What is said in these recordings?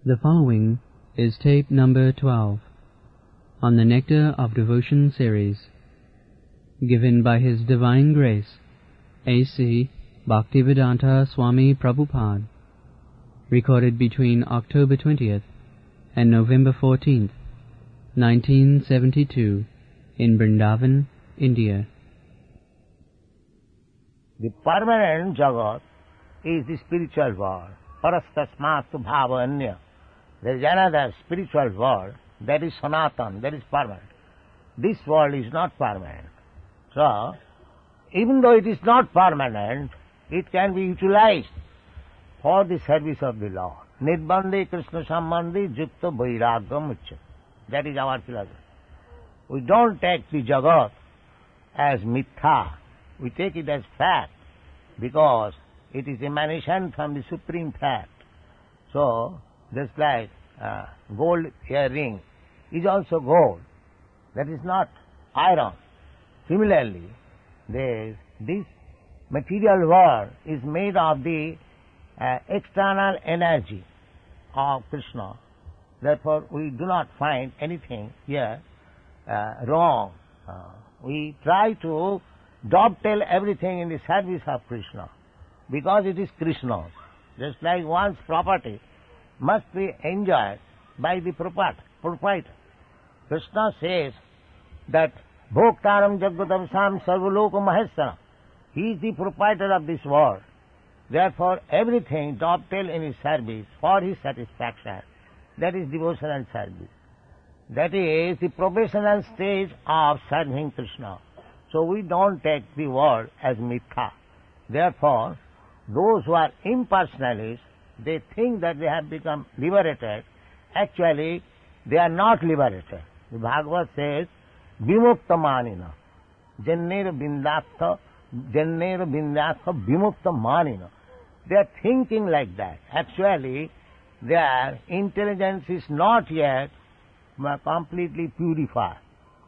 The following is tape number 12 on the Nectar of Devotion series, given by His Divine Grace, A.C. Bhaktivedanta Swami Prabhupada, recorded between October 20th and November 14th, 1972, in Vrindavan, India. The permanent Jagat is the spiritual world. Parastasmatu bhavanya. There is another spiritual world that is Sanatan, that is permanent. This world is not permanent. So, even though it is not permanent, it can be utilized for the service of the Lord. Nirbandhe Krishna Sambandhi Jukta Vairagam Uchya. That is our philosophy. We don't take the Jagat as mitha. We take it as fact because it is emanation from the supreme fact. So, just like gold earring is also gold. That is not iron. Similarly, this material world is made of the external energy of Krishna. Therefore, we do not find anything here wrong. We try to dovetail everything in the service of Krishna because it is Krishna's. Just like one's property must be enjoyed by the proprietor. Krishna says that Bhoktaram Jaggatavasam Sarvaloka Maheshwaram. He is the proprietor of this world. Therefore, everything dovetail in his service for his satisfaction. That is devotional service. That is the professional stage of serving Krishna. So we don't take the world as mitha. Therefore, those who are impersonalists, they think that they have become liberated. Actually, they are not liberated. The Bhagavad says, Vimukta manina. Jannera bindatha vimukta manina. They are thinking like that. Actually, their intelligence is not yet completely purified.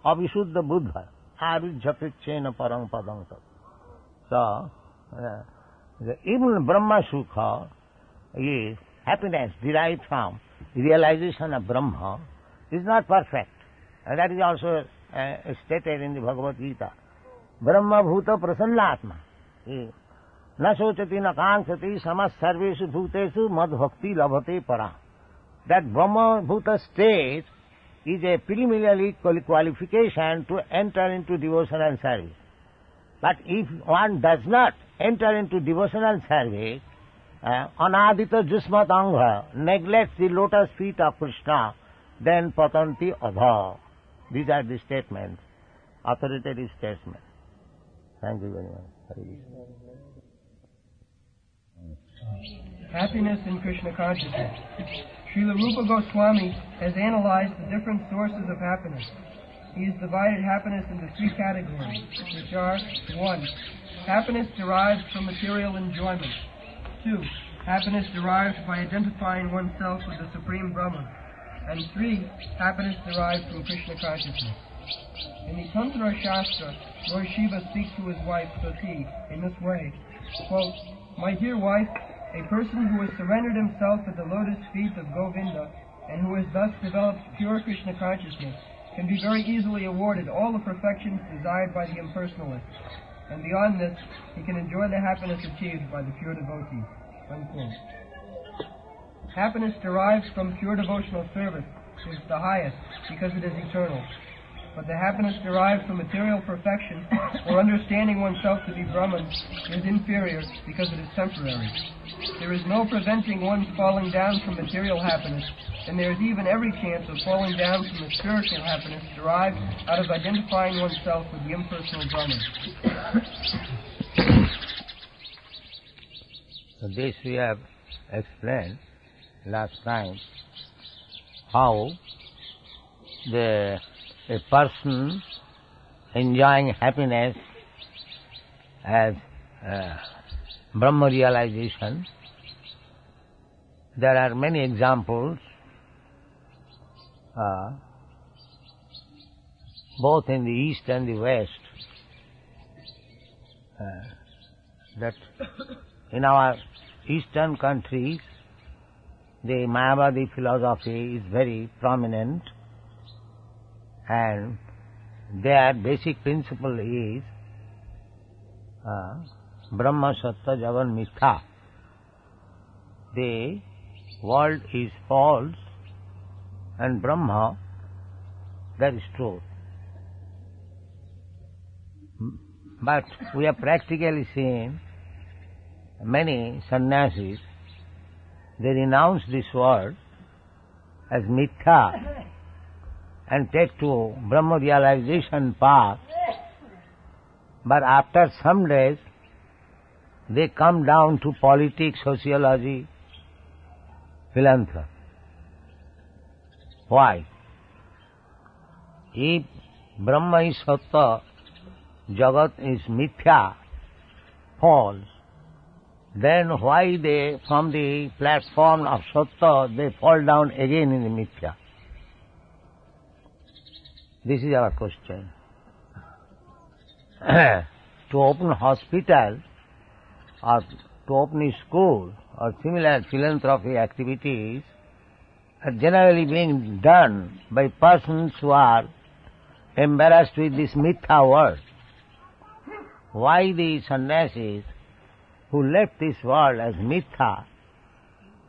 Avishuddha buddha. Arujjakrichena parang padang. So, even Brahma Sukha is happiness derived from realization of Brahma is not perfect. And that is also stated in the Bhagavad Gita. Brahma bhuta prasannatma. Na sochati na kankshati samas sarveshu bhutesu mad bhakti labhate para. That Brahma bhuta state is a preliminary qualification to enter into devotional service. But if one does not enter into devotional service, anadita jusmat anga, neglects the lotus feet of Krishna, then patanti adha. These are the statements, authoritative statements. Thank you very much. Happiness in Krishna consciousness. Srila Rupa Goswami has analyzed the different sources of happiness. He has divided happiness into three categories, which are 1. Happiness derived from material enjoyment. 2. Happiness derived by identifying oneself with the Supreme Brahman. And 3. Happiness derived from Krishna consciousness. In the Tantra Shastra, Lord Shiva speaks to his wife, Sati, in this way, quote, My dear wife, a person who has surrendered himself at the lotus feet of Govinda and who has thus developed pure Krishna consciousness can be very easily awarded all the perfections desired by the impersonalist. And beyond this, he can enjoy the happiness achieved by the pure devotee. Unquote. Happiness derived from pure devotional service is the highest because it is eternal. But the happiness derived from material perfection or understanding oneself to be Brahman is inferior because it is temporary. There is no preventing one's falling down from material happiness, and there is even every chance of falling down from the spiritual happiness derived out of identifying oneself with the impersonal Brahman. So this we have explained last time, how a person enjoying happiness as Brahma realization. There are many examples, both in the East and the West, that in our Eastern countries the Mayavadi philosophy is very prominent, and their basic principle is Brahma Sattva Jagan Mithya. The world is false and Brahma, that is truth. But we have practically seen many sannyasis, they renounce this world as mithya and take to Brahma realization path, but after some days they come down to politics, sociology, philanthropy. Why? If Brahma is Sattva, Jagat is Mithya, false, then why they, from the platform of Sattva, they fall down again in the Mithya? This is our question. To open hospital or to open a school or similar philanthropy activities are generally being done by persons who are embarrassed with this mithya world. Why the sannyasis who left this world as mithya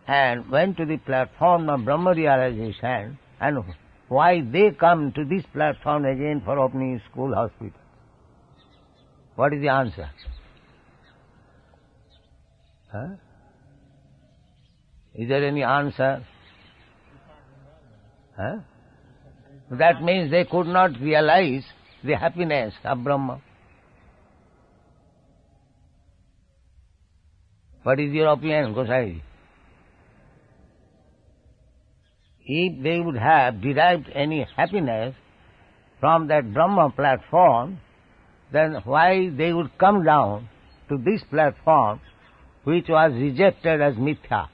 and went to the platform of Brahma realization, and why they come to this platform again for opening school, hospital? What is the answer? Is there any answer? That means they could not realize the happiness of Brahma. What is your opinion, Gosai? If they would have derived any happiness from that Brahma platform, then why they would come down to this platform which was rejected as mithya?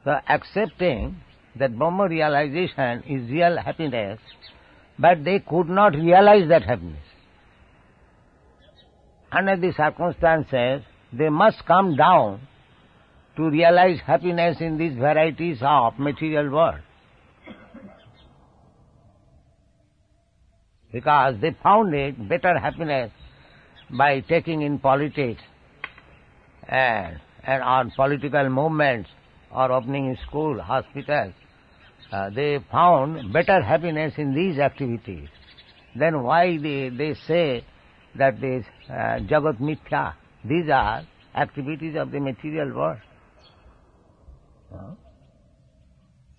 So accepting that Brahma realization is real happiness, but they could not realize that happiness. Under the circumstances, they must come down to realize happiness in these varieties of material world. Because they found it better happiness by taking in politics and on political movements or opening a school, hospitals. They found better happiness in these activities. Then why they say that this Jagat Mithya, these are activities of the material world.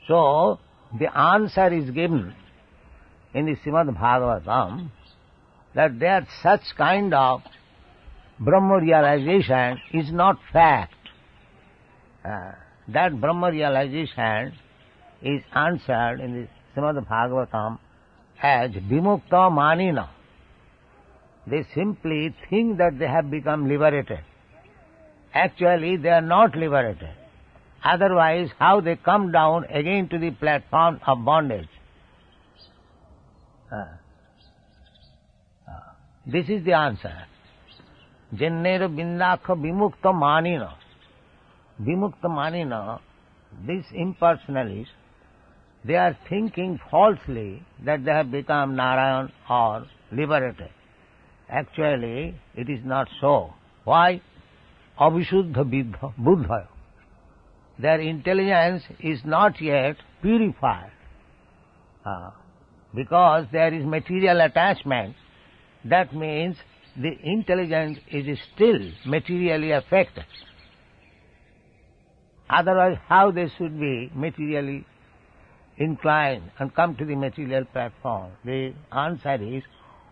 So, the answer is given in the Srimad Bhagavatam that there such kind of Brahma realization is not fact. That Brahma realization is answered in the Srimad Bhagavatam as Vimukta Manina. They simply think that they have become liberated. Actually, they are not liberated. Otherwise, how they come down again to the platform of bondage? This is the answer. Jennera bindakha vimukta manina. Vimukta manina, these impersonalists, they are thinking falsely that they have become Narayan or liberated. Actually, it is not so. Why? Avisuddha buddha. Their intelligence is not yet purified. Because there is material attachment, that means the intelligence is still materially affected. Otherwise, how they should be materially inclined and come to the material platform? The answer is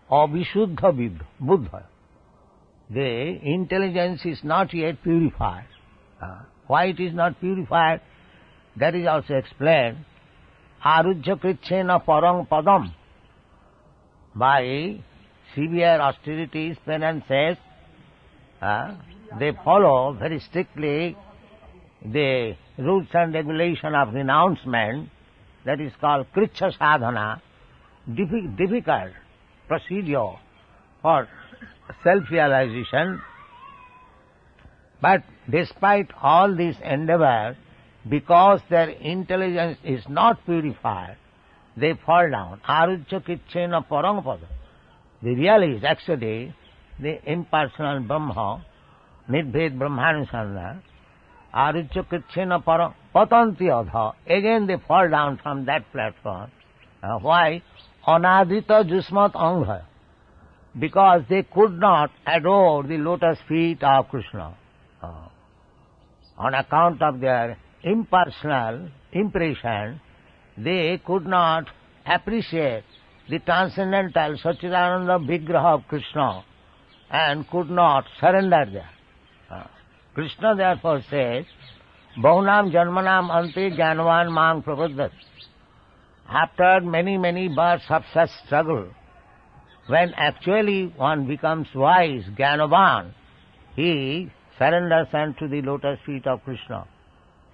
Avisuddha buddha. The intelligence is not yet purified. Why it is not purified? That is also explained. Arujya kritchena parang padam. By severe austerities, penances, they follow very strictly the rules and regulation of renouncement. That is called kritsha sadhana, difficult procedure for self-realization. But despite all this endeavor, because their intelligence is not purified, they fall down. Arujya kitchena parampada. The real is actually the impersonal Brahma, Nidbhed Brahmanusandha. Arujya kitchena patanti adha. Again they fall down from that platform. Why? Anadita jusmat angha. Because they could not adore the lotus feet of Krishna. On account of their impersonal impression, they could not appreciate the transcendental Satchidananda Vigraha of Krishna and could not surrender there. Krishna therefore says, Bahunam Janmanam Ante Jnanavan Mang Prapadat. After many, many births of such struggle, when actually one becomes wise, Jnanavan, he surrenders unto the lotus feet of Krishna.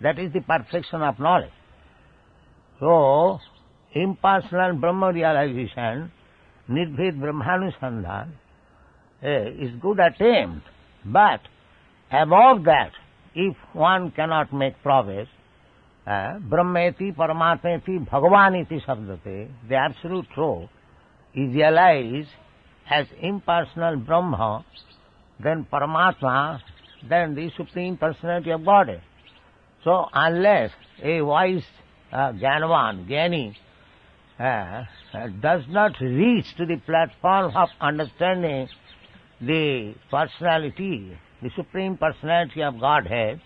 That is the perfection of knowledge. So, impersonal Brahma realization, Nirbhed Brahmanusandhan, is good attempt. But above that, if one cannot make progress, Brahmeti Paramatmeti Bhagavaniti Sabdate, the absolute truth, is realized as impersonal Brahma, then Paramatma, then the Supreme Personality of Godhead. So unless a wise Jnanavan, Jnani, does not reach to the platform of understanding the personality, the Supreme Personality of Godhead,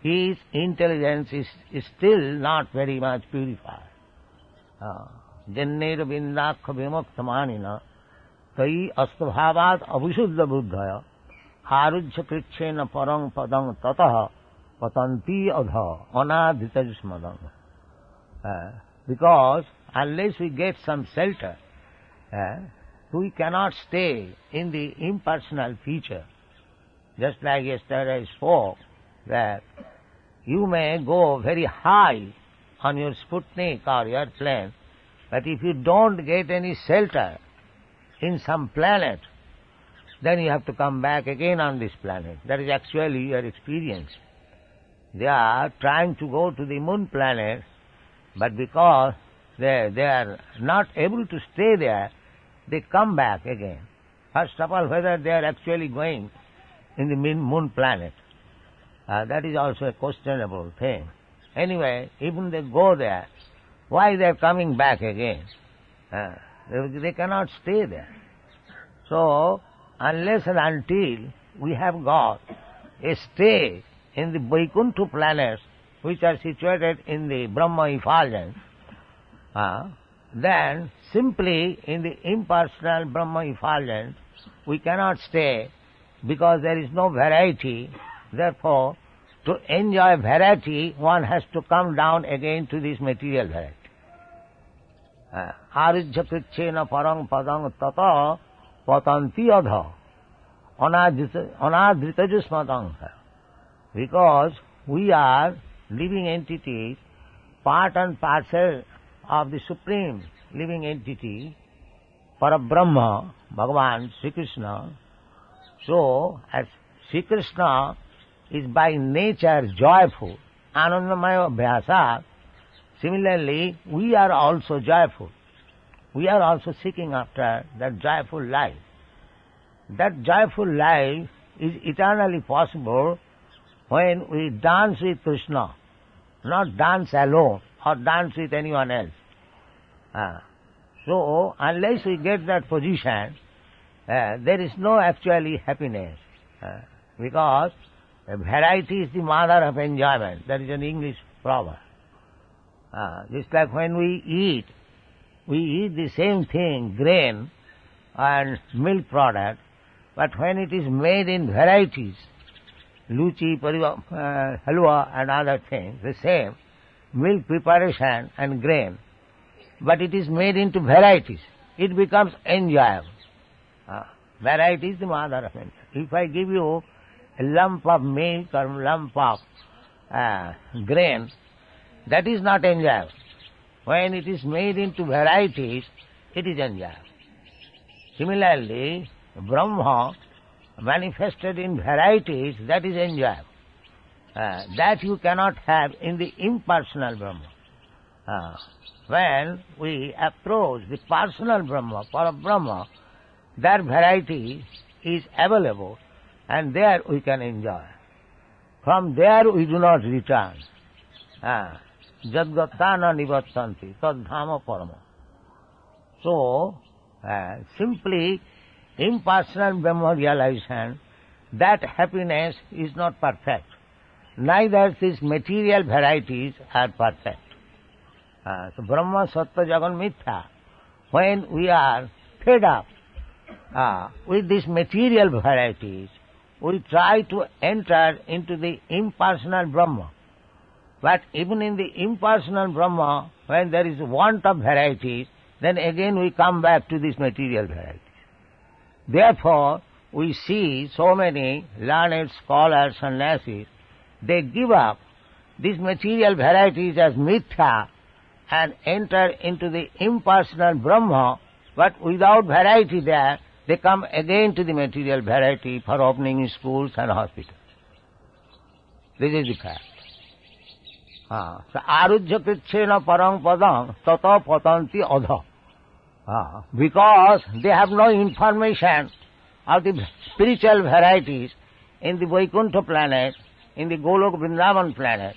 his intelligence is still not very much purified. Jannera vindakha vimuktamanina tai astvabhat avisuddha buddhaya arujya kricchena parang padang tataha patanti adha anadhita jusmadam. Because unless we get some shelter, we cannot stay in the impersonal feature. Just like yesterday I spoke, that you may go very high on your Sputnik or airplane, but if you don't get any shelter in some planet, then you have to come back again on this planet. That is actually your experience. They are trying to go to the moon planet, but because they are not able to stay there, they come back again. First of all, whether they are actually going in the moon planet, that is also a questionable thing. Anyway, even they go there, why they are coming back again? They cannot stay there. So, unless and until we have got a stay in the Vaikuntha planets, which are situated in the Brahma effulgence, then simply in the impersonal Brahma effulgence we cannot stay, because there is no variety. Therefore, to enjoy variety, one has to come down again to this material variety. Arujya krichena parang padang tata patanti adha anadhrita jusmadang. Because we are living entities, part and parcel of the Supreme living entity, Parabrahma, Bhagavan, Sri Krishna. So, as Sri Krishna is by nature joyful, Anandamaya Abhyasa, similarly, we are also joyful. We are also seeking after that joyful life. That joyful life is eternally possible when we dance with Krishna, not dance alone or dance with anyone else. So, unless we get that position, there is no actually happiness, because variety is the mother of enjoyment. That is an English proverb. Just like when we eat the same thing, grain and milk product, but when it is made in varieties, luchi, halwa and other things, the same, milk preparation and grain, but it is made into varieties, it becomes enjoyable. Variety is the mother of enjoyment. If I give you a lump of milk or lump of grain, that is not enjoyable. When it is made into varieties, it is enjoyable. Similarly, Brahma manifested in varieties, that is enjoyable. That you cannot have in the impersonal Brahma. When we approach the personal Brahma, Parabrahma, that variety is available and there we can enjoy. From there we do not return. Jadgatta na nivattanti, tadhama parama. So, simply impersonal Brahma realization, that happiness is not perfect. Neither these material varieties are perfect. So Brahma, Sattva, Jagan, Mithya, when we are fed up with these material varieties, we try to enter into the impersonal Brahma. But even in the impersonal Brahma, when there is want of varieties, then again we come back to these material varieties. Therefore, we see so many learned scholars and sannyasis, they give up these material varieties as mithya and enter into the impersonal Brahma, but without variety there, they come again to the material variety for opening schools and hospitals. This is the fact. So arujya kritchena parang padam tata patanti adha. Because they have no information of the spiritual varieties in the Vaikuntha planet, in the Golok Vrindavan planet,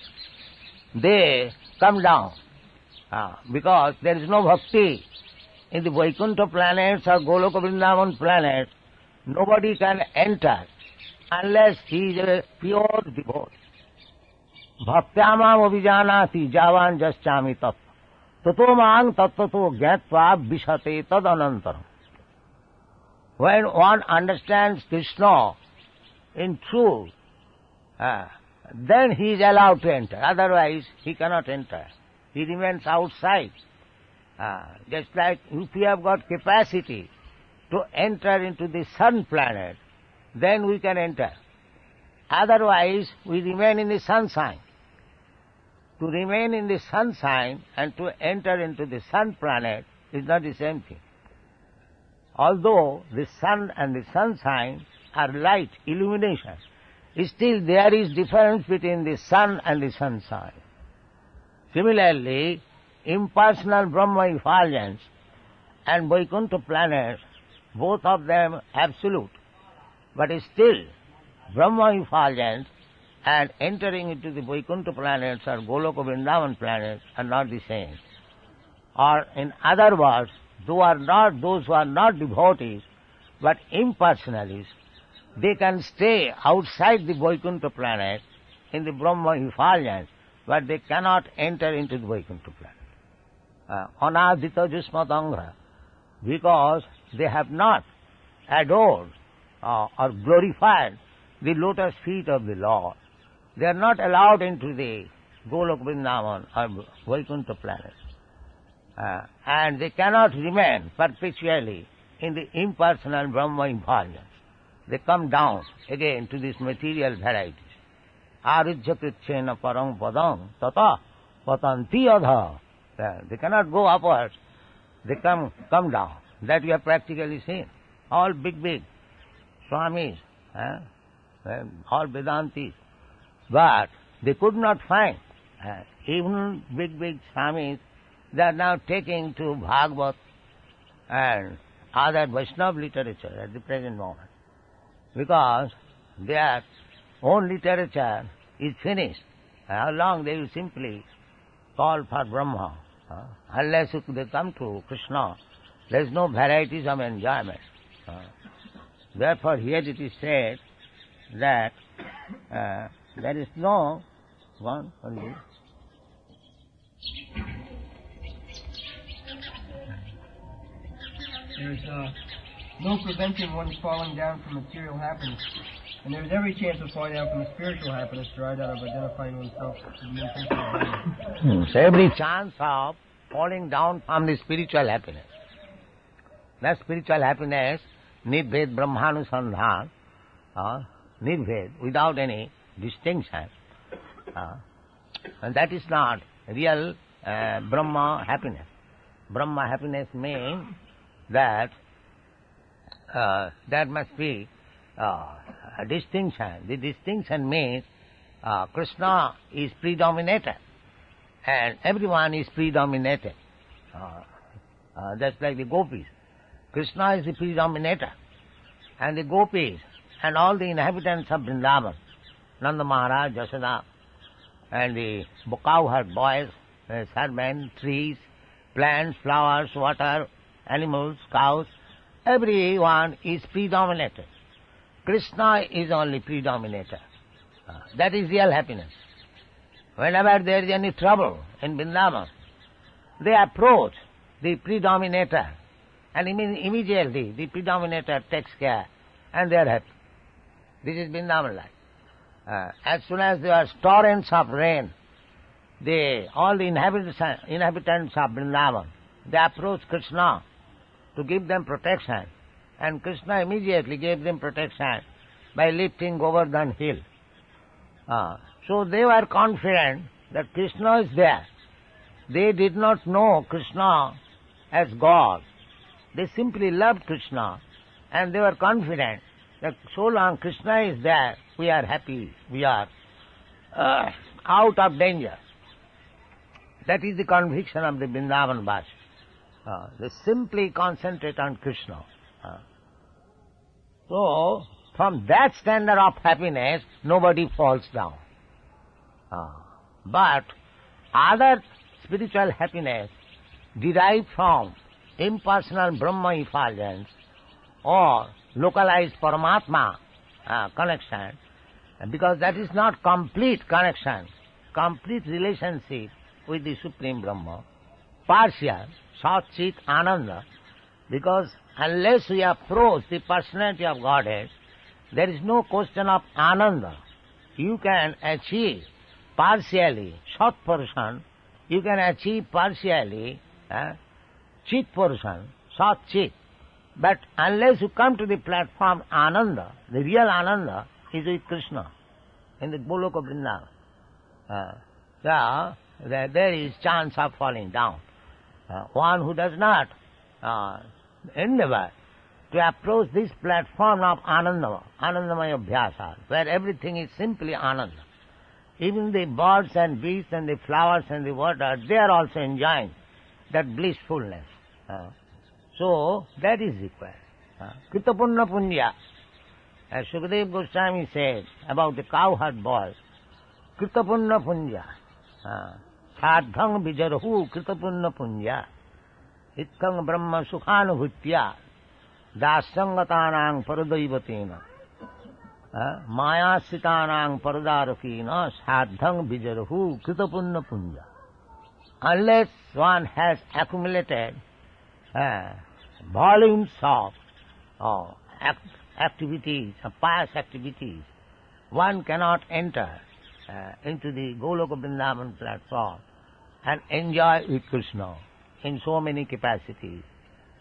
they come down. Because there is no bhakti in the Vaikuntha planets or Golok Vrindavan planets, nobody can enter unless he is a pure devotee. Bhaktyamam abhijanati javan jaschami tattva. Tato mang tattvato gyatva vishate tad anantaram. When one understands Krishna in truth, then he is allowed to enter. Otherwise, he cannot enter. He remains outside. Just like if we have got capacity to enter into the sun planet, then we can enter. Otherwise, we remain in the sunshine. To remain in the sunshine and to enter into the sun planet is not the same thing. Although the sun and the sunshine are light, illumination, still there is difference between the sun and the sunshine. Similarly, impersonal Brahma effulgence and Vaikuntha planets, both of them absolute, but still Brahma effulgence and entering into the Vaikuntha planets or Goloka Vrindavan planets are not the same. Or in other words, those who are not devotees but impersonalists, they can stay outside the Vaikuntha planet in the Brahma effulgence, but they cannot enter into the Vaikuntha planet. Anadita Jusmatanga, because they have not adored or glorified the lotus feet of the Lord. They are not allowed into the Golok Vrindavan or Vaikuntha planet. And they cannot remain perpetually in the impersonal Brahma effulgence. They come down again to these material varieties. Arujya kritchena parang padam tata patanti adha. They cannot go upwards. They come down. That you have practically seen. All big Swamis, all Vedantis. But they could not find. Even big Swamis, they are now taking to Bhagavad and other Vaishnava literature at the present moment. Because their own literature is finished. How long they will simply call for Brahma. Unless they come to Krishna, there is no varieties of enjoyment. Therefore here it is said that there is no one only. There's no preventing one falling down from material happiness, and there's every chance of falling down from the spiritual happiness derived out of identifying oneself with the intention of God. So every chance of falling down from the spiritual happiness. That spiritual happiness, nirved brahmanusandhan, nirved, without any distinction. And that is not real Brahma happiness. Brahma happiness means that there must be distinction. The distinction means Krishna is predominated and everyone is predominated. Just like the gopis. Krishna is the predominator and the gopis and all the inhabitants of Vrindavan, Nanda Maharaj, Yashoda, and the cowherd boys, servants, trees, plants, flowers, water, animals, cows, everyone is predominated. Krishna is only predominator. That is real happiness. Whenever there is any trouble in Vrindavan, they approach the predominator and immediately the predominator takes care and they are happy. This is Vrindavan life. As soon as there are torrents of rain, all the inhabitants of Vrindavan, they approach Krishna to give them protection, and Krishna immediately gave them protection by lifting Govardhan hill. So they were confident that Krishna is there. They did not know Krishna as God. They simply loved Krishna and they were confident that so long Krishna is there, we are happy, we are out of danger. That is the conviction of the Vrindavan Vasi. They simply concentrate on Krishna. So, from that standard of happiness, nobody falls down. But other spiritual happiness derived from impersonal Brahma effulgence or localized Paramatma connection, because that is not complete connection, complete relationship with the Supreme Brahma, partial, Sat-Chit Ananda, because unless we approach the personality of Godhead, there is no question of Ananda. You can achieve partially Sat portion, you can achieve partially Chit portion, Sat-Chit. But unless you come to the platform Ananda, the real Ananda is with Krishna in the Goloka Vrindavan. There is chance of falling down. One who does not endeavor to approach this platform of Anandamaya Abhyasa, where everything is simply Ananda. Even the birds and beasts and the flowers and the water, they are also enjoying that blissfulness. So, that is required. Kritapunna Punya. As Sukadeva Goswami said about the cowherd boy, Kritapunna Punya. Sadhang Vijarhu Kritapunna Punya. Ittang Brahma Sukhanubhutya. Dasangatanang Paradaivatena. Mayasitanang Paradarakena. Sadhang Vijarhu Kritapunna Punya. Unless one has accumulated volumes of activities, pious activities, one cannot enter into the Goloka Vrindavan platform and enjoy with Krishna in so many capacities.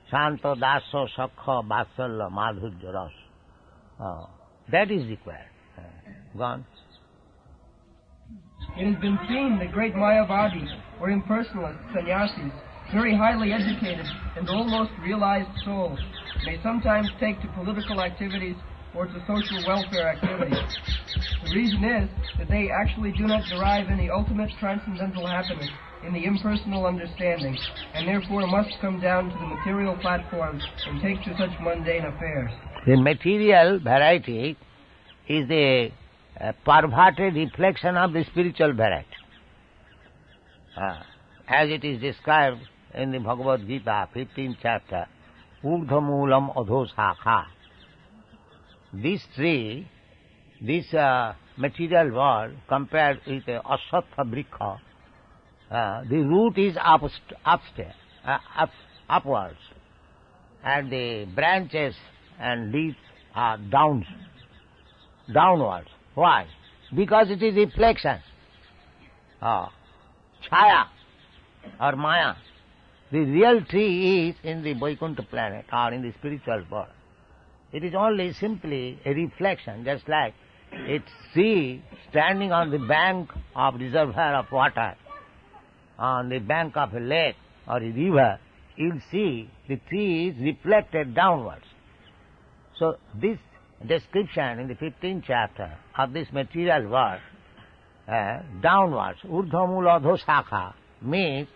Shanta, Dasa, Sakha, Vatsalya, Madhurya, Ras. That is required. Gone. It has been seen that great Mayavadis, or impersonalists, sannyasis, very highly educated and almost realized souls, may sometimes take to political activities or to social welfare activities. The reason is that they actually do not derive any ultimate transcendental happiness in the impersonal understanding, and therefore must come down to the material platform and take to such mundane affairs. The material variety is the perverted reflection of the spiritual variety. As it is described in the Bhagavad Gita, 15th chapter, Urdhamulam Adhosakha. This tree, this material world, compared with a Asatha Brikha, the root is upwards, and the branches and leaves are downwards. Why? Because it is reflection. Chaya or Maya. The real tree is in the Vaikuntha planet or in the spiritual world. It is only simply a reflection, just like a tree standing on the bank of reservoir of water, on the bank of a lake or a river, you'll see the tree is reflected downwards. So this description in the 15th chapter of this material world, downwards, urdhva adho shakha, means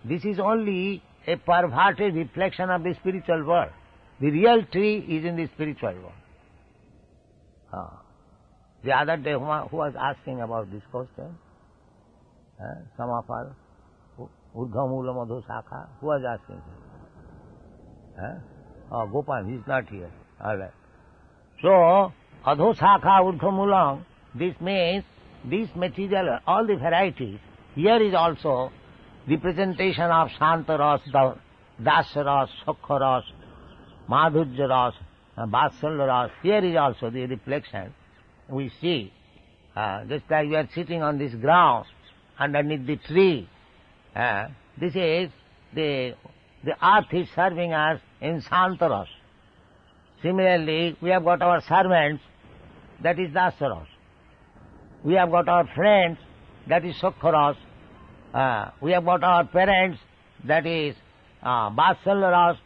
this is only a perverted reflection of the spiritual world. The real tree is in the spiritual world. The other day, who was asking about this question? Some of us, urdhva adho shakha, who was asking? Gopal, he is not here. All right. So, adho shakha urdhva, this means this material, all the varieties. Here is also representation of Shanta Ras, Dasya Ras, Sukha Ras, Madhurya Ras, Vatsalya Ras. Here is also the reflection. We see, just like we are sitting on this ground underneath the tree. This is the earth is serving us in Shanta Ras. Similarly, we have got our servants, that is Dasya Ras. We have got our friends, that is Sukha Ras. We have got our parents, that is Vatsalya Ras,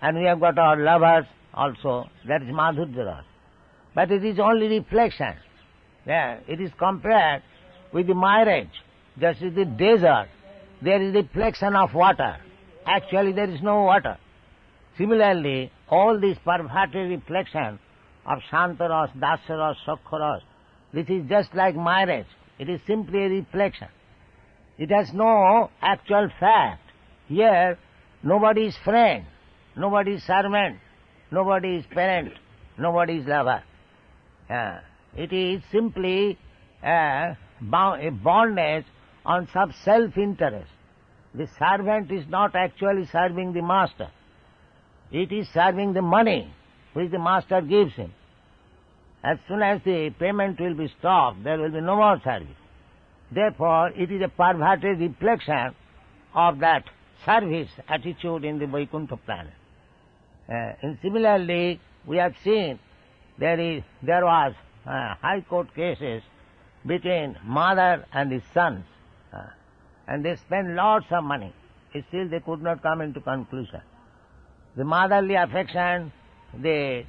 and we have got our lovers also, that is Madhurya Ras. But it is only reflection. It is compared with the mirage. Just as the desert, there is reflection of water. Actually, there is no water. Similarly, all this perverted reflection of Shanta Ras, Dasya Ras, Sukha Ras, this is just like mirage. It is simply a reflection. It has no actual fact. Here, nobody is friend, nobody is servant, nobody is parent, nobody is lover. It is simply a bondage on some self-interest. The servant is not actually serving the master. It is serving the money which the master gives him. As soon as the payment will be stopped, there will be no more service. Therefore, it is a perverted reflection of that service attitude in the Vaikuntha planet. And similarly, we have seen there was high court cases between mother and the sons, and they spent lots of money. Still, they could not come into conclusion. The motherly affection, the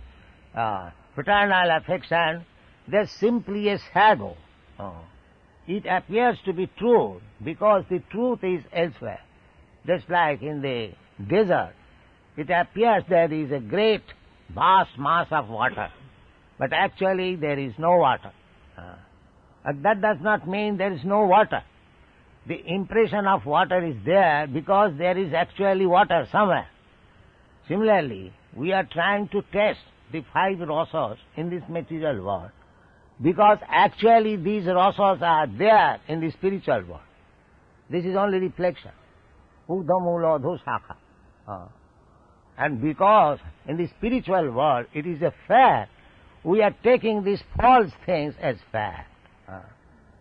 paternal affection, they're simply a shadow. It appears to be true because the truth is elsewhere. Just like in the desert, it appears there is a great, vast mass of water, but actually there is no water. And that does not mean there is no water. The impression of water is there because there is actually water somewhere. Similarly, we are trying to test the 5 rasas in this material world because actually these rasas are there in the spiritual world. This is only reflection. Urdhva mula adho shakha. And because in the spiritual world it is a fact, we are taking these false things as fact.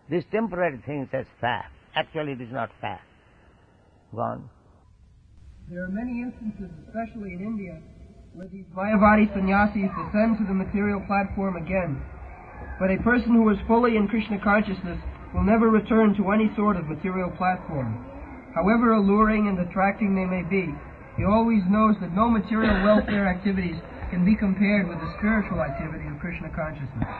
These temporary things as fact. Actually it is not fact. Go on. There are many instances, especially in India, where these Mayavadi sannyasis descend to the material platform again. But a person who is fully in Krishna consciousness will never return to any sort of material platform. However alluring and attracting they may be, he always knows that no material welfare activities can be compared with the spiritual activity of Krishna consciousness.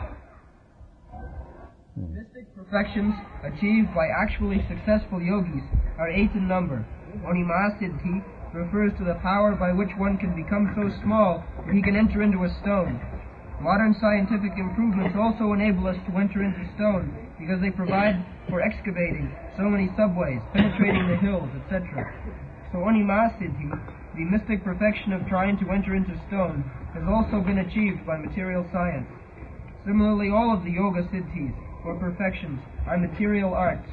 Mystic perfections achieved by actually successful yogis are 8 in number. Onima Siddhi refers to the power by which one can become so small that he can enter into a stone. Modern scientific improvements also enable us to enter into stone because they provide for excavating so many subways, penetrating the hills, etc. So Onima Siddhi, the mystic perfection of trying to enter into stone, has also been achieved by material science. Similarly, all of the yoga siddhis, or perfections, are material arts.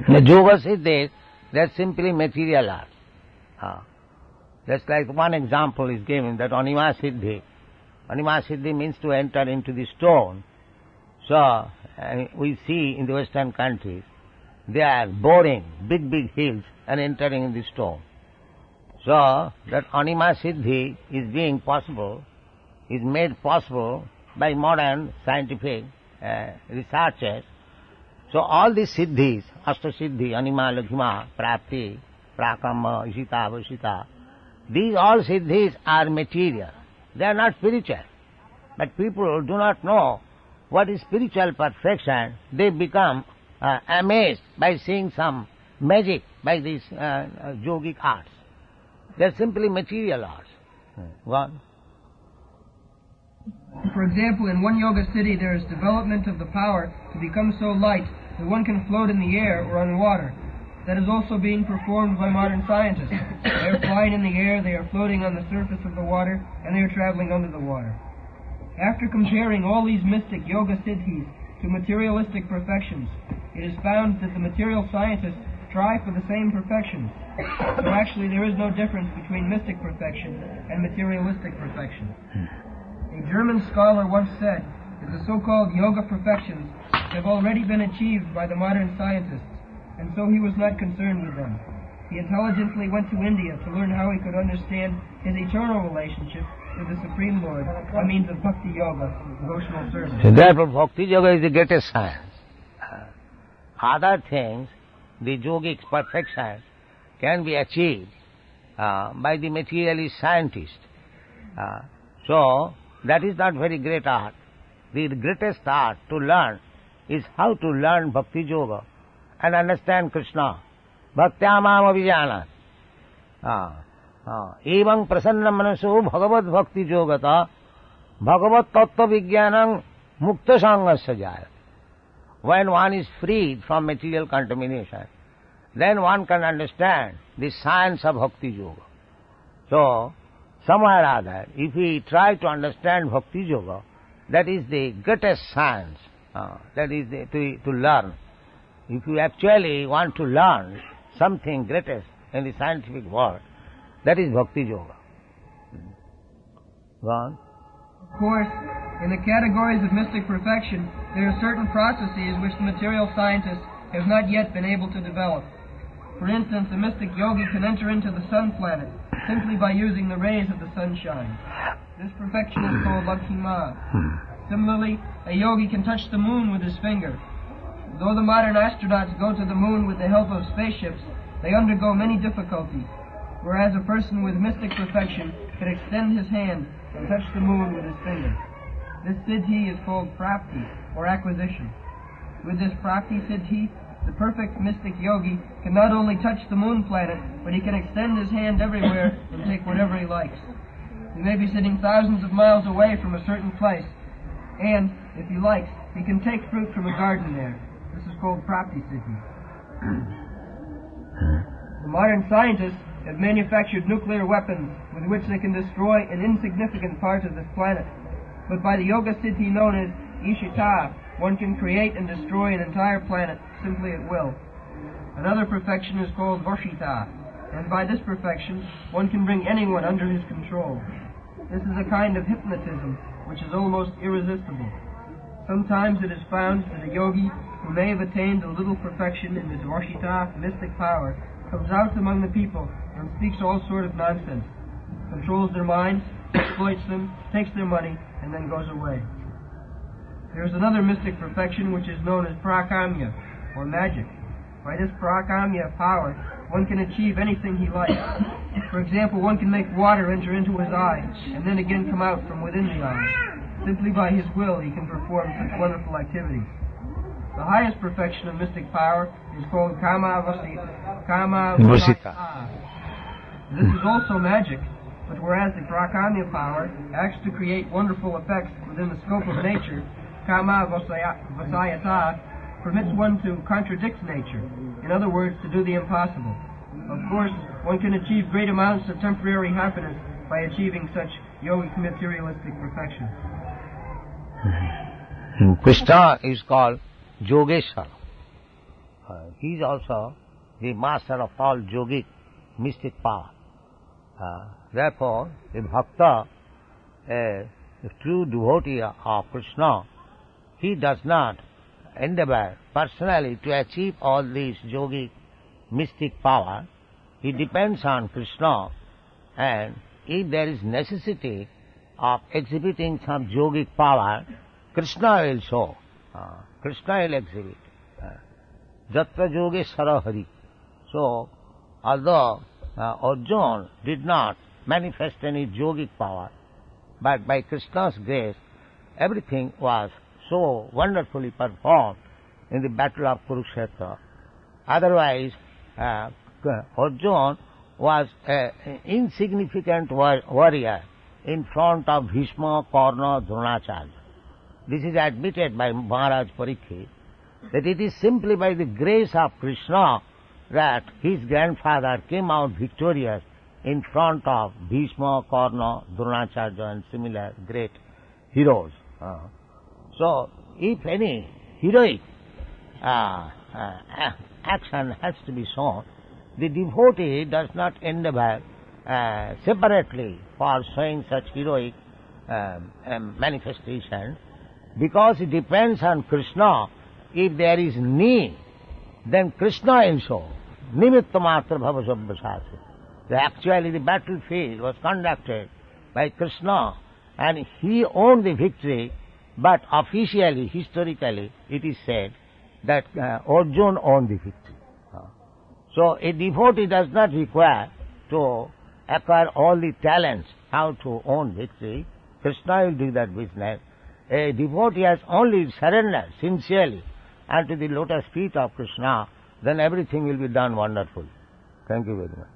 The yoga siddhis, they're simply material arts. Just like one example is given, that Anima Siddhi. Anima Siddhi means to enter into the stone. So, we see in the Western countries, they are boring big hills and entering in the stone. So, that Anima Siddhi is being possible, is made possible by modern scientific researchers. So all these siddhis, Ashtasiddhi, Anima, Laghima, Prapti, Prakama, Ishita, Vashita, these all siddhis are material. They are not spiritual. But people do not know what is spiritual perfection. They become amazed by seeing some magic by these yogic arts. They are simply material arts. One. For example, in one yoga city there is development of the power to become so light that one can float in the air or on water. That is also being performed by modern scientists. They are flying in the air, they are floating on the surface of the water, and they are traveling under the water. After comparing all these mystic yoga siddhis to materialistic perfections, it is found that the material scientists try for the same perfections. So actually there is no difference between mystic perfection and materialistic perfection. A German scholar once said that the so-called yoga perfections have already been achieved by the modern scientists, and so he was not concerned with them. He intelligently went to India to learn how he could understand his eternal relationship with the Supreme Lord by means of Bhakti-Yoga, devotional service. So therefore Bhakti-Yoga is the greatest science. Other things, the yogic perfection, can be achieved by the materialist scientist. So that is not very great art. The greatest art to learn is how to learn Bhakti-Yoga and understand Krishna. Bhaktyamam abhijanat. Evam prasanna manaso bhagavad bhakti yogata bhagavad tattva vijnanam mukta sangasya jaya. When one is freed from material contamination, then one can understand the science of Bhakti Yoga. So, somewhere or other, if we try to understand Bhakti Yoga, that is the greatest science, that is to learn. If you actually want to learn something greatest in the scientific world, that is Bhakti Yoga. Go on. Of course, in the categories of mystic perfection, there are certain processes which the material scientists have not yet been able to develop. For instance, a mystic yogi can enter into the sun planet simply by using the rays of the sunshine. This perfection is called Lakshma. Similarly, a yogi can touch the moon with his finger. Though the modern astronauts go to the moon with the help of spaceships, they undergo many difficulties, whereas a person with mystic perfection can extend his hand and touch the moon with his finger. This siddhi is called prapti, or acquisition. With this prapti siddhi, the perfect mystic yogi can not only touch the moon planet, but he can extend his hand everywhere and take whatever he likes. He may be sitting thousands of miles away from a certain place, and, if he likes, he can take fruit from a garden there. This is called prapti siddhi. The modern scientists have manufactured nuclear weapons with which they can destroy an insignificant part of this planet. But by the yoga siddhi known as Ishita, one can create and destroy an entire planet simply at will. Another perfection is called Varshita, and by this perfection one can bring anyone under his control. This is a kind of hypnotism which is almost irresistible. Sometimes it is found that a yogi who may have attained a little perfection in his Varshita mystic power comes out among the people and speaks all sort of nonsense, controls their minds, exploits them, takes their money, and then goes away. There is another mystic perfection which is known as prakamya, or magic. By this prakamya power, one can achieve anything he likes. For example, one can make water enter into his eye, and then again come out from within the eye. Simply by his will he can perform such wonderful activities. The highest perfection of mystic power is called kama vasita. This is also magic, but whereas the prakamya power acts to create wonderful effects within the scope of nature, kama vasayata permits one to contradict nature, in other words, to do the impossible. Of course, one can achieve great amounts of temporary happiness by achieving such yogic materialistic perfection. Krishna is called Yogeshwar. He is also the master of all yogic mystic power. Therefore, the bhakta, a true devotee of Krishna, he does not endeavor personally to achieve all these yogic mystic power. He depends on Krishna, and if there is necessity of exhibiting some yogic power, Krishna will show. Krishna will exhibit. Jatra Yogeshwara Hari. So, although Arjuna did not manifest any yogic power, but by Krishna's grace everything was so wonderfully performed in the battle of Kurukshetra. Otherwise, Arjuna was an insignificant warrior in front of Bhishma, Karna, Dronacharya. This is admitted by Maharaj Parikshit, that it is simply by the grace of Krishna that his grandfather came out victorious in front of Bhishma, Karna, Dronacharya and similar great heroes. So, if any heroic action has to be shown, the devotee does not endeavor separately for showing such heroic manifestation, because it depends on Krishna. If there is need, then Krishna will show. Nimitta matra bhava sabbasati. Actually the battlefield was conducted by Krishna and he owned the victory, but officially, historically, it is said that Arjuna owned the victory. So a devotee does not require to acquire all the talents how to own victory. Krishna will do that business. A devotee has only surrendered sincerely unto the lotus feet of Krishna, then everything will be done wonderful. Thank you very much.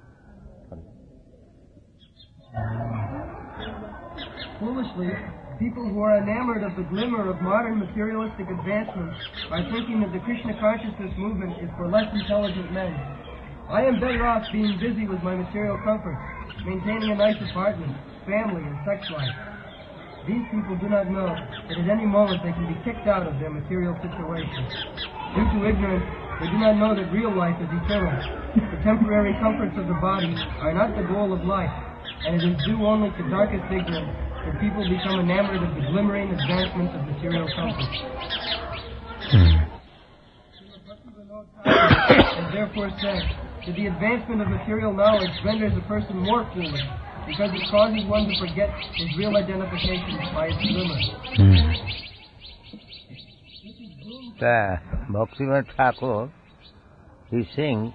Foolishly, people who are enamored of the glimmer of modern materialistic advancement are thinking that the Krishna consciousness movement is for less intelligent men. I am better off being busy with my material comforts, maintaining a nice apartment, family, and sex life. These people do not know that at any moment they can be kicked out of their material situation. Due to ignorance, they do not know that real life is eternal. The temporary comforts of the body are not the goal of life, and it is due only to darkest ignorance that people become enamored of the glimmering advancement of material comforts. And therefore said that the advancement of material knowledge renders a person more foolish, because it causes one to forget his real identification by its glimmer. Bhakti-Yoga Thakur, he sings,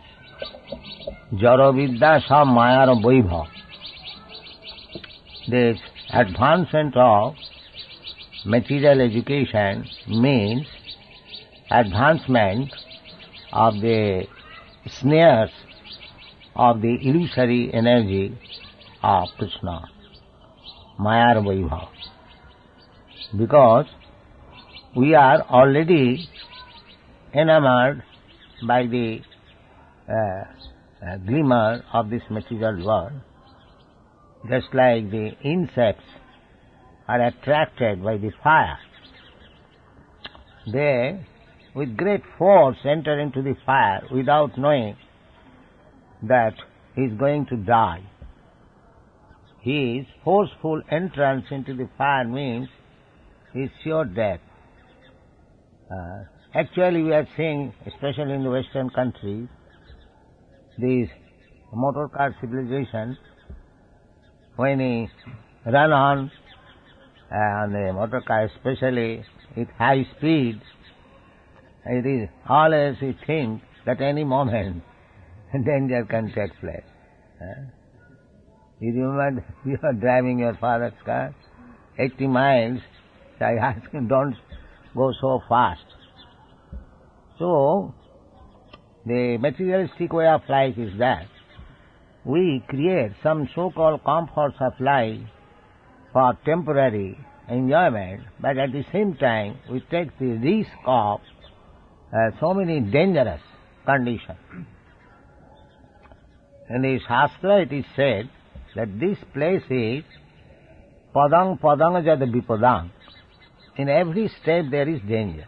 Jara Vidya Sa Mayar Vaibhav. This advancement of material education means advancement of the snares of the illusory energy of Krishna, Mayar Vaibhav. Because we are already enamored by the glimmer of this material world, just like the insects are attracted by the fire. They, with great force, enter into the fire without knowing that he is going to die. His forceful entrance into the fire means his sure death. Actually, we are seeing, especially in the Western countries, these motor car civilization, when he run on the motor car, especially with high speed, it is always we think that any moment danger can take place. You remember you are driving your father's car, 80 miles, so I ask him, don't go so fast. So, the materialistic way of life is that we create some so-called comforts of life for temporary enjoyment, but at the same time we take the risk of so many dangerous conditions. In the Shastra it is said that this place is padang padang jad vipadang. In every step there is danger.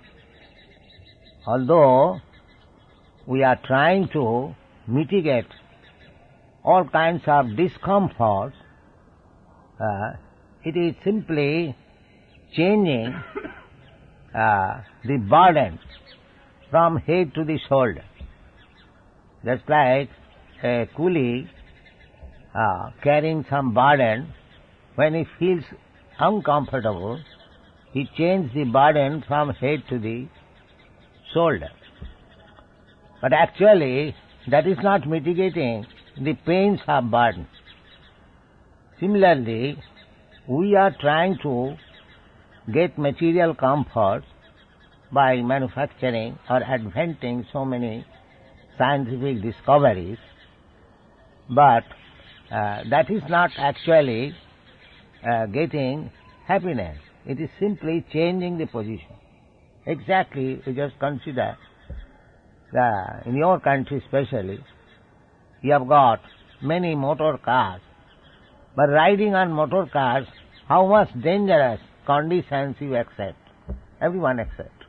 Although we are trying to mitigate all kinds of discomforts, it is simply changing the burden from head to the shoulder. Just like a coolie carrying some burden, when he feels uncomfortable, he changes the burden from head to the shoulder. But actually, that is not mitigating the pains of burden. Similarly, we are trying to get material comforts by manufacturing or inventing so many scientific discoveries, but that is not actually getting happiness. It is simply changing the position. Exactly, you just consider in your country especially, you have got many motor cars, but riding on motor cars, how much dangerous conditions you accept. Everyone accepts.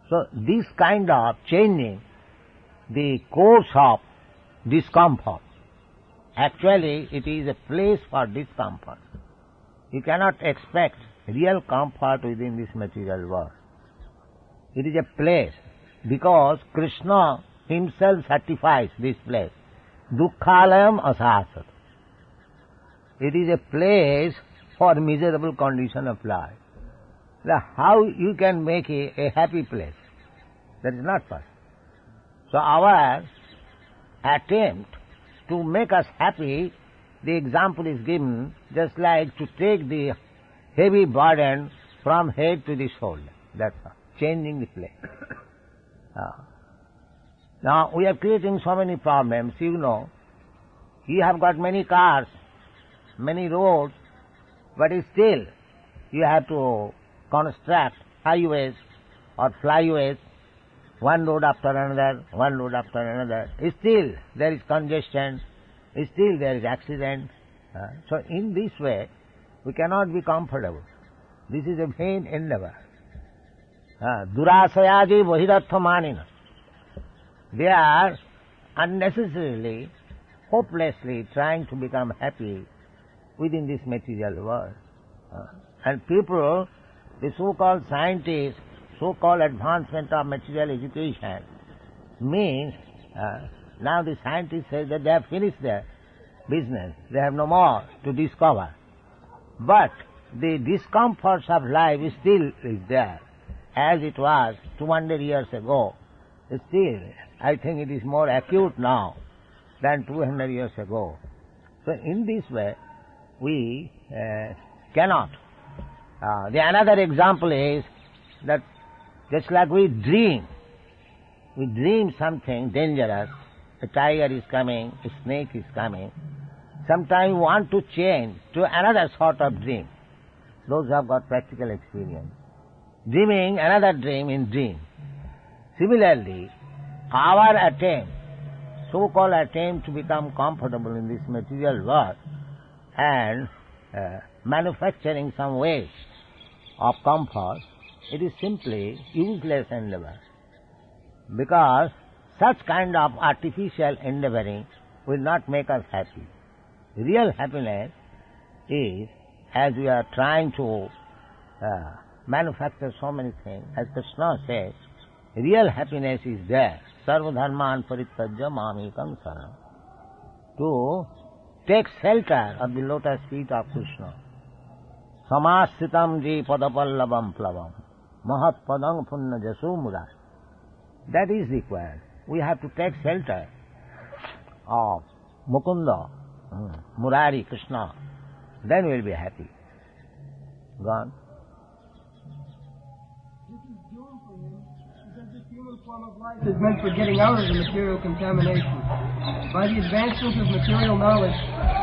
So this kind of changing the course of discomfort, actually it is a place for discomfort. You cannot expect real comfort within this material world. It is a place, because Krishna himself certifies this place. Dukkhalayam asasat. It is a place for miserable condition of life. Now, how you can make a happy place? That is not possible. So our attempt to make us happy, the example is given just like to take the heavy burden from head to the shoulder. That's all. Changing the place. Now we are creating so many problems. You know, you have got many cars, many roads, but still you have to construct highways or flyways, one road after another, one road after another. Still there is congestion, still there is accident. So in this way we cannot be comfortable. This is a vain endeavor. Durasayaji vahiratha manina. They are unnecessarily, hopelessly trying to become happy within this material world. And people, the so-called scientists, so-called advancement of material education, means now the scientists say that they have finished their business, they have no more to discover. But the discomforts of life still is there, as it was 200 years ago. Still, I think it is more acute now than 200 years ago. So in this way, we cannot. Another example is that just like we dream something dangerous, a tiger is coming, a snake is coming, sometimes we want to change to another sort of dream. Those who have got practical experience. Dreaming another dream in dream. Similarly, our attempt, so-called attempt to become comfortable in this material world and manufacturing some ways of comfort, it is simply useless endeavor. Because such kind of artificial endeavoring will not make us happy. Real happiness is, as we are trying to manufacture so many things, as Krishna says, real happiness is there. Sarva dharman parityajya mamekam saranam. To take shelter of the lotus feet of Krishna. Samasritam ji padapallavam plavam. Mahat padang punna jasu mudar. That is required. We have to take shelter of Mukunda, Murari, Krishna. Then we will be happy. Gone. Form of life is meant for getting out of the material contamination. By the advancement of material knowledge,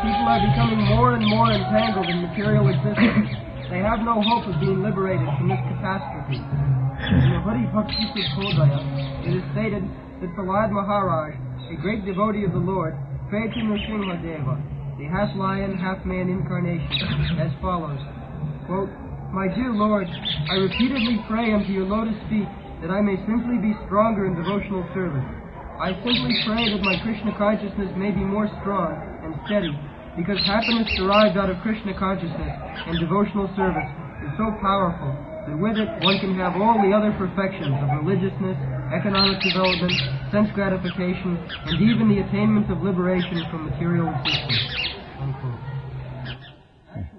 people are becoming more and more entangled in material existence. They have no hope of being liberated from this catastrophe. In the Hari Bhakti Bodhaya, it is stated that Prahlad Maharaj, a great devotee of the Lord, prayed to Nrsimhadeva, the half-lion, half-man incarnation, as follows, quote, "My dear Lord, I repeatedly pray unto your lotus feet that I may simply be stronger in devotional service. I simply pray that my Krishna consciousness may be more strong and steady, because happiness derived out of Krishna consciousness and devotional service is so powerful that with it one can have all the other perfections of religiousness, economic development, sense gratification, and even the attainment of liberation from material existence." Unquote.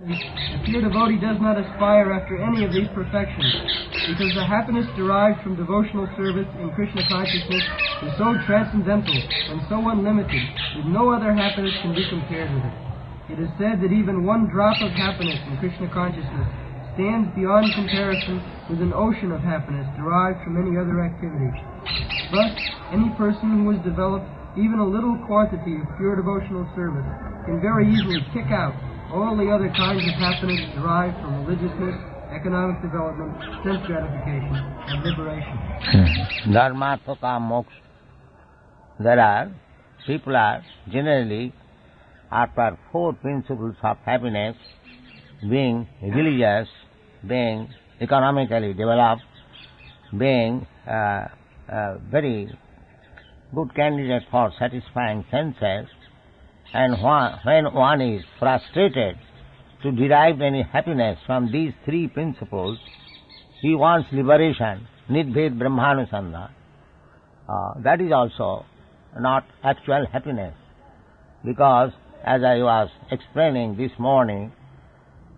The pure devotee does not aspire after any of these perfections, because the happiness derived from devotional service in Krishna consciousness is so transcendental and so unlimited that no other happiness can be compared with it. It is said that even one drop of happiness in Krishna consciousness stands beyond comparison with an ocean of happiness derived from any other activity. Thus, any person who has developed even a little quantity of pure devotional service can very easily kick out all the other kinds of happiness derived from religiousness, economic development, sense gratification, and liberation. Dharmartha kama moksha. People are generally after four principles of happiness, being religious, being economically developed, being very good candidate for satisfying senses, and when one is frustrated to derive any happiness from these three principles, he wants liberation, nidbhed brahmanusandha. That is also not actual happiness, because as I was explaining this morning,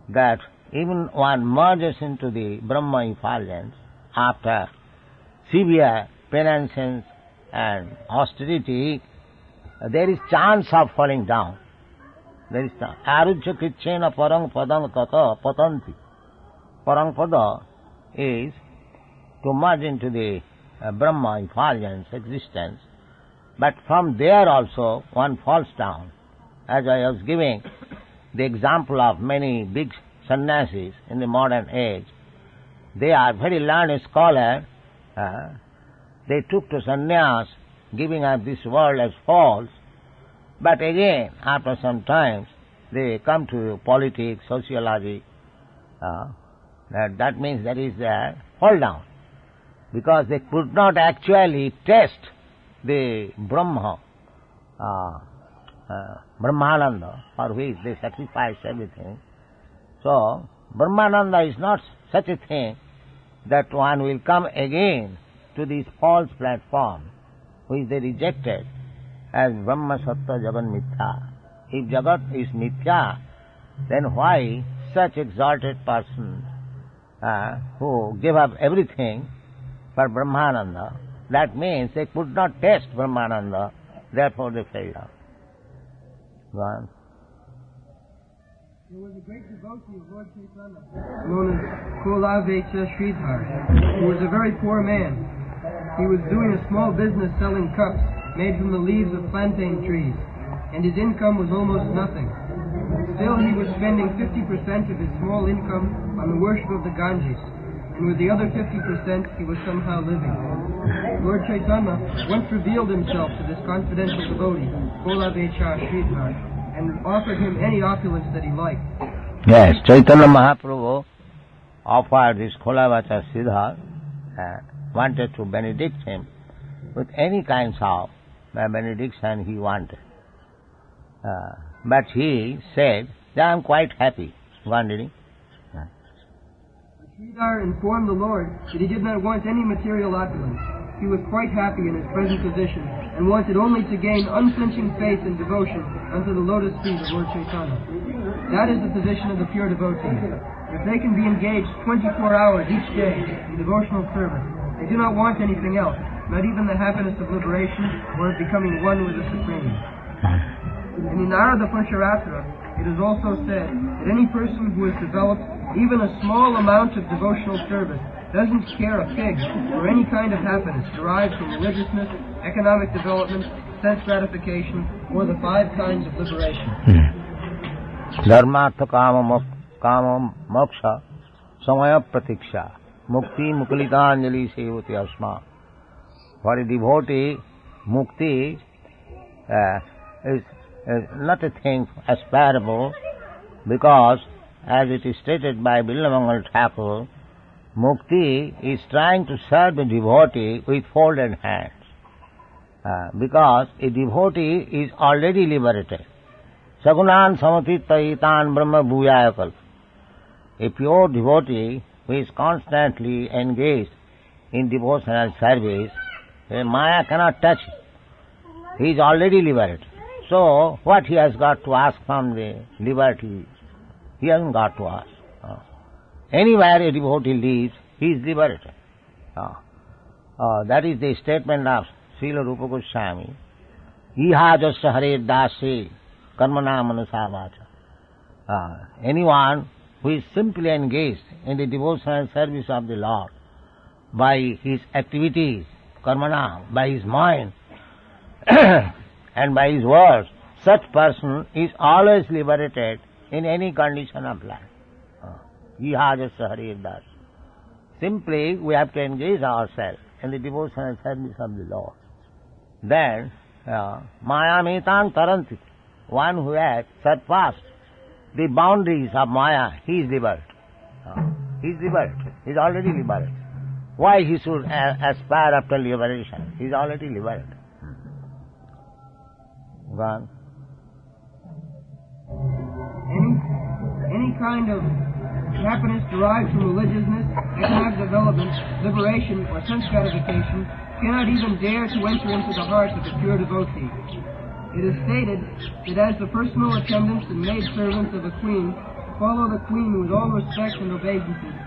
that even one merges into the Brahma effulgence after severe penitence and austerity, there is chance of falling down. There is arujya krichena parang padang tata patanti. Parang pada is to merge into the Brahma effulgence existence, but from there also one falls down. As I was giving the example of many big sannyasis in the modern age, they are very learned scholars. They took to sannyas, giving up this world as false, but again, after some time, they come to politics, sociology. That means there is a fall down, because they could not actually test the Brahma, Brahmananda, for which they sacrifice everything. So, Brahmananda is not such a thing that one will come again to this false platform, which they rejected as Brahma Sattva Jagan Mithya. If Jagat is Mithya, then why such exalted persons who give up everything for Brahmananda? That means they could not taste Brahmananda, therefore they failed out. Go on. There was a great devotee of Lord Chaitanya, known as Kulavecha Sridhar, who was a very poor man. He was doing a small business selling cups made from the leaves of plantain trees, and his income was almost nothing. Still, he was spending 50% of his small income on the worship of the Ganges, and with the other 50% he was somehow living. Lord Chaitanya once revealed himself to this confidential devotee, Kulavecha Sridhar, and offered him any opulence that he liked. Yes, Chaitanya Mahaprabhu offered this Kulavecha Sridhar, wanted to benedict him with any kinds of benediction he wanted. But he said, I am quite happy. Wondering. Sridhar informed the Lord that he did not want any material opulence. He was quite happy in his present position and wanted only to gain unflinching faith and devotion unto the lotus feet of Lord Chaitanya. That is the position of the pure devotee. If they can be engaged 24 hours each day in devotional service, they do not want anything else, not even the happiness of liberation or of becoming one with the Supreme. In the Narada Puncharatra, it is also said that any person who has developed even a small amount of devotional service doesn't care a fig for any kind of happiness derived from religiousness, economic development, sense gratification, or the five kinds of liberation. Dharmartha kama moksha samaya pratiksha mukti muklitanjali sevati asma. For a devotee, mukti is not a thing aspirable, because as it is stated by Billamangal Thakur, mukti is trying to serve the devotee with folded hands, because a devotee is already liberated. Sagunan samatitaitan brahma bhuyayakalp. A pure devotee who is constantly engaged in devotional service, Maya cannot touch him. He is already liberated. So, what he has got to ask from the liberty? He hasn't got to ask. Anywhere a devotee lives, he is liberated. That is the statement of Srila Rupa Goswami. Iha jasya hare dasi karmana manasa vacha. anyone who is simply engaged in the devotional service of the Lord by his activities, karmana, by his mind and by his words, such person is always liberated in any condition of life. Ihajasya Haridas. Simply we have to engage ourselves in the devotional service of the Lord. Then, Maya Metan Taranti, one who has surpassed the boundaries of Maya, he is liberated. He is liberated. He is already liberated. Why he should aspire after liberation? He is already liberated. Gone. Any kind of happiness derived from religiousness, economic development, liberation, or sense gratification cannot even dare to enter into the heart of a pure devotee. It is stated that as the personal attendants and maid servants of a queen follow the queen with all respect and obeisances,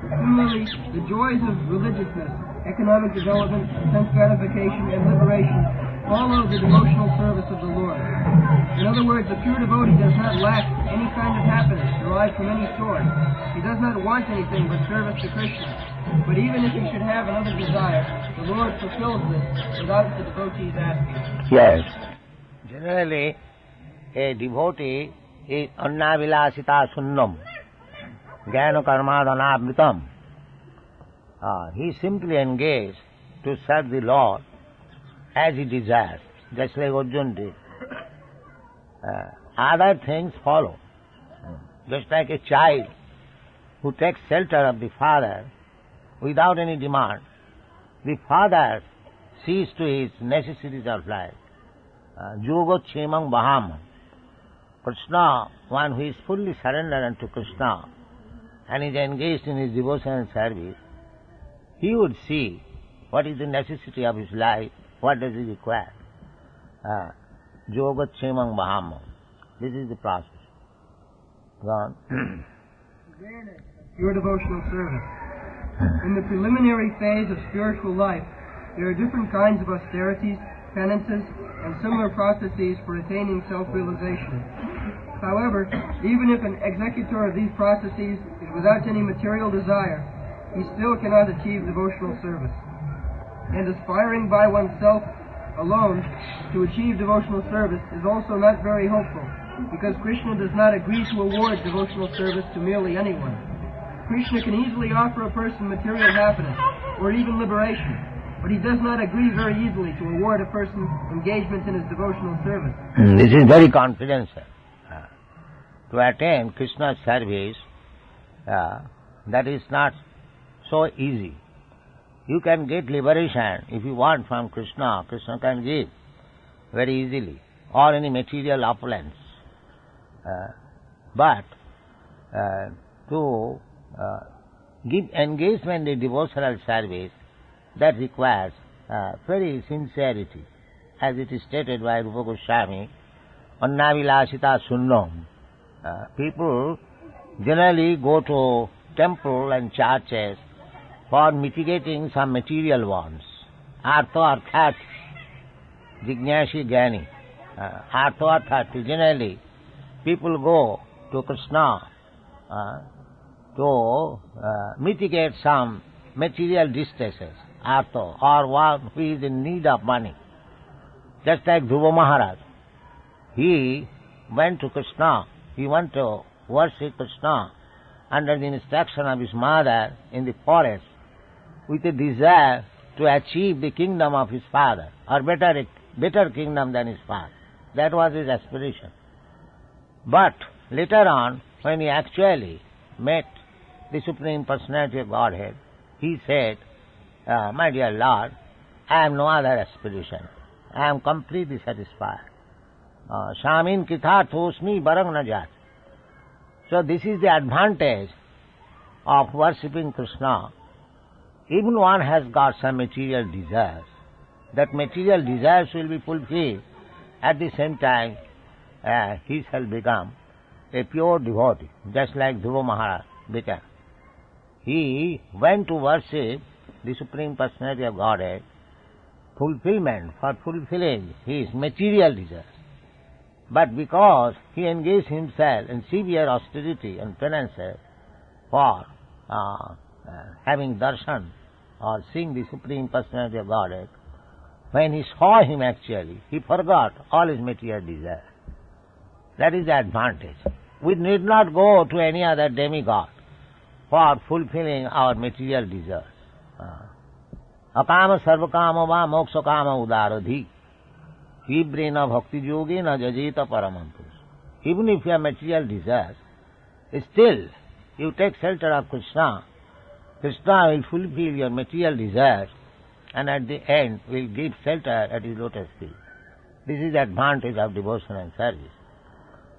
similarly, the joys of religiousness, economic development, sense gratification, and liberation follow the devotional service of the Lord. In other words, the pure devotee does not lack any kind of happiness derived from any source. He does not want anything but service to Krishna. But even if he should have another desire, the Lord fulfills this without the devotee's asking. Yes. Generally, a devotee is annavilasita sunnam, jnana karmadhanamritam. He is simply engaged to serve the Lord as he desires, just like Arjuna did. Other things follow. Just like a child who takes shelter of the father without any demand, the father sees to his necessities of life. Yoga chemam baham. Krishna, one who is fully surrendered unto Krishna and is engaged in his devotional service, he would see what is the necessity of his life, what does he require. Yoga chemam baham. This is the process. Gone. Pure devotional service. In the preliminary phase of spiritual life, there are different kinds of austerities, penances, and similar processes for attaining self-realization. However, even if an executor of these processes is without any material desire, he still cannot achieve devotional service. And aspiring by oneself alone to achieve devotional service is also not very hopeful, because Krishna does not agree to award devotional service to merely anyone. Krishna can easily offer a person material happiness, or even liberation, but he does not agree very easily to award a person engagement in his devotional service. This is very confidential. To attain Krishna's service, that is not so easy. You can get liberation if you want from Krishna. Krishna can give very easily, or any material opulence. But to give engagement in devotional service, that requires very sincerity. As it is stated by Rupa Goswami, annavilasita sunnam. People generally go to temple and churches for mitigating some material wants. Artha arthat, jignashi jnani. Artha arthat, generally people go to Krishna to mitigate some material distresses, artha, or one who is in need of money. Just like Dhruva Maharaj, he went to Krishna, he went to worship Krishna under the instruction of his mother in the forest with a desire to achieve the kingdom of his father, or better kingdom than his father. That was his aspiration. But later on, when he actually met the Supreme Personality of Godhead, he said, my dear Lord, I have no other aspiration. I am completely satisfied. Shamin kithathosmi barang najat. So this is the advantage of worshipping Krishna. Even one has got some material desires. That material desires will be fulfilled. At the same time, he shall become a pure devotee, just like Dhruva Maharaj became. He went to worship the Supreme Personality of Godhead, fulfillment, for fulfilling his material desires. But because he engaged himself in severe austerity and penances for having darshan or seeing the Supreme Personality of Godhead, when he saw him actually, he forgot all his material desires. That is the advantage. We need not go to any other demigod for fulfilling our material desires. Akama sarvakama va moksha kama udaradhi. Vibrena bhakti-yoga na jajeta paramantus. Even if you have material desires, still you take shelter of Krishna. Krishna will fulfill your material desires and at the end will give shelter at his lotus feet. This is the advantage of devotion and service.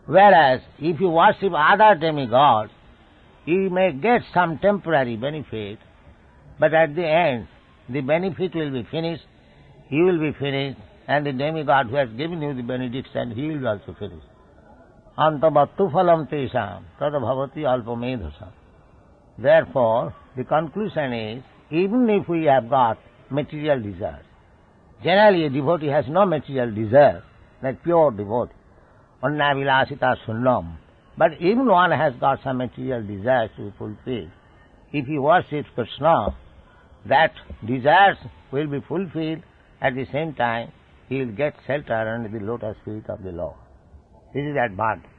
Whereas if you worship other demigods, you may get some temporary benefit, but at the end the benefit will be finished, you will be finished, and the demigod who has given you the benediction, he will also finish. Antavattu phalam tesham tada bhavati alpamedhasam. Therefore, the conclusion is, even if we have got material desires, generally a devotee has no material desire, like pure devotee, anna vilasita sunnam, but even one has got some material desires to fulfill. If he worships Krishna, that desires will be fulfilled, at the same time he will get shelter under the lotus feet of the Lord. This is the advantage.